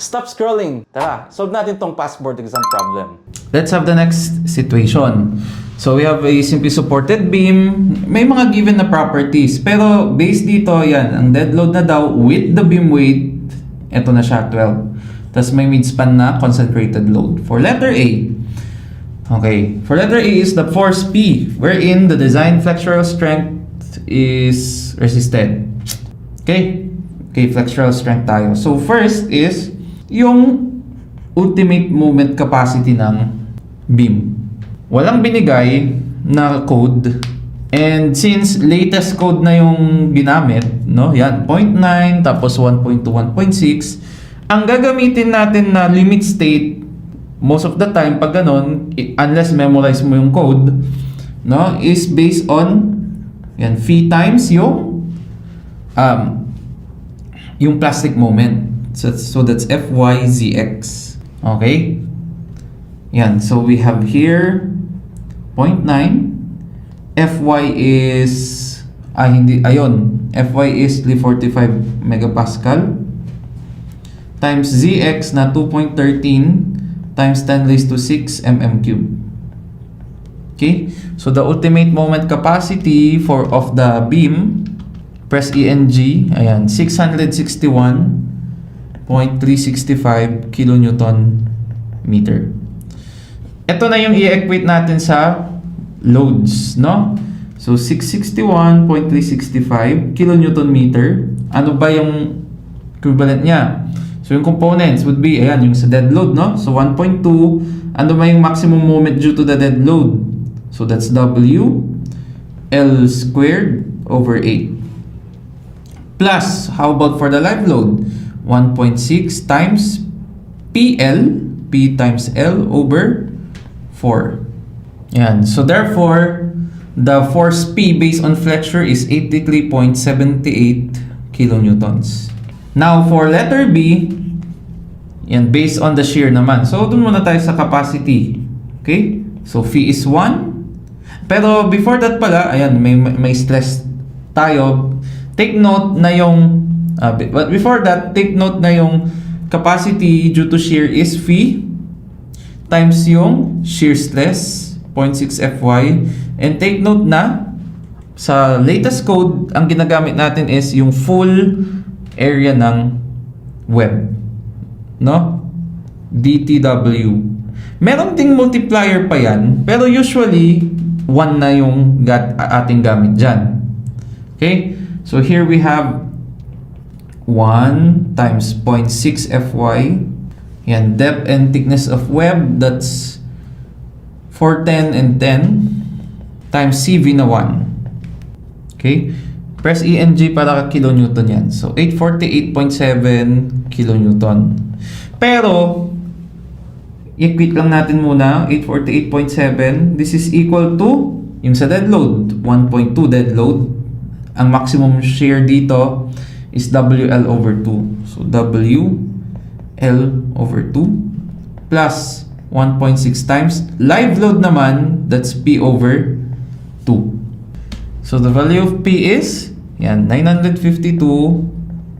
Stop scrolling! Tara, solve natin tong passport exam problem. Let's have the next situation. So we have a simply supported beam. May mga given na properties. Pero based dito, yan, ang dead load na daw with the beam weight, eto na siya, 12. Tapos may midspan na concentrated load. For letter A, okay, for letter A is the force P, wherein the design flexural strength is resisted. Okay, flexural strength tayo. So first is yung ultimate moment capacity ng beam. Walang binigay na code, and since latest code na yung ginamit, no? Yan, 0.9 tapos 1.2, 1.6. Ang gagamitin natin na limit state most of the time pag ganon, unless memorize mo yung code, no, is based on yan, phi times yung plastic moment. So that's Fyzx. Okay? Yan. So we have here 0.9. Fy is Fy is 345 megapascal times Zx na 2.13 times 10 raised to 6 mm cube. Okay? So the ultimate moment capacity of the beam, press ENG, ayan, 661.365 kilonewton meter. Ito na yung i-equate natin sa loads, no? So 661.365 kilonewton meter. Ano ba yung equivalent niya? So yung components would be, ayan, yung sa dead load, no? So 1.2, ano ba yung maximum moment due to the dead load? So that's W L squared over 8. Plus, how about for the live load? 1.6 times PL, P times L over 4. Yan. So therefore, the force P based on flexure is 83.78 kilonewtons. Now, for letter B, yan, based on the shear naman. So, dun muna tayo sa capacity. Okay? So, phi is 1. Pero before that pala, ayan, may stress tayo. Take note na yung, but before that, take note na yung capacity due to shear is phi times yung shear stress, 0.6 Fy. And take note na, sa latest code, ang ginagamit natin is yung full area ng web. No? DTW. Meron ding multiplier pa yan, pero usually, 1 na yung ating gamit dyan. Okay? So here we have 1 times 0.6 Fy. Yan, depth and thickness of web, that's 410 and 10 times CV na 1. Okay? Press ENG para kilonewton yan. So 848.7 kilonewton. Pero, i-quit lang natin muna, 848.7. This is equal to, yung sa dead load, 1.2 dead load. Ang maximum shear dito is WL over 2. So, WL over 2 plus 1.6 times. Live load naman, that's P over 2. So, the value of P is, yan, 952.875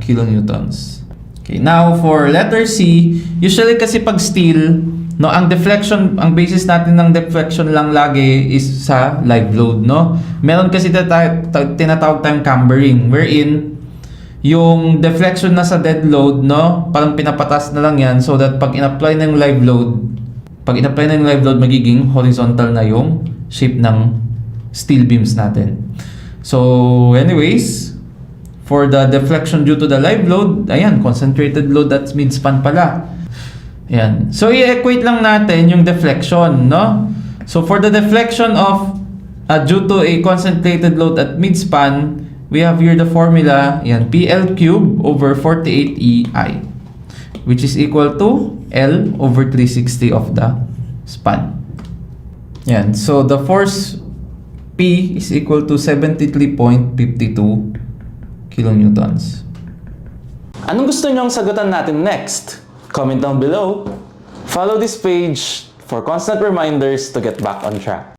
kilonewtons. Okay, now for letter C, usually kasi pag steel, no, ang deflection, ang basis natin ng deflection lang lagi is sa live load, no? Meron kasi tinatawag tayong cambering, wherein yung deflection na sa dead load, no, parang pinapatas na lang yan so that pag in-apply na yung live load, magiging horizontal na yung shape ng steel beams natin. So, anyways, for the deflection due to the live load, ayan, concentrated load, that's midspan pala. Ayan. So, i-equate lang natin yung deflection, no? So, for the deflection of due to a concentrated load at midspan, we have here the formula, ayan, PL cube over 48EI, which is equal to L over 360 of the span. Ayan. So, the force P is equal to 73.52 kilonewtons. Anong gusto nyong sagutan natin next? Comment down below. Follow this page for constant reminders to get back on track.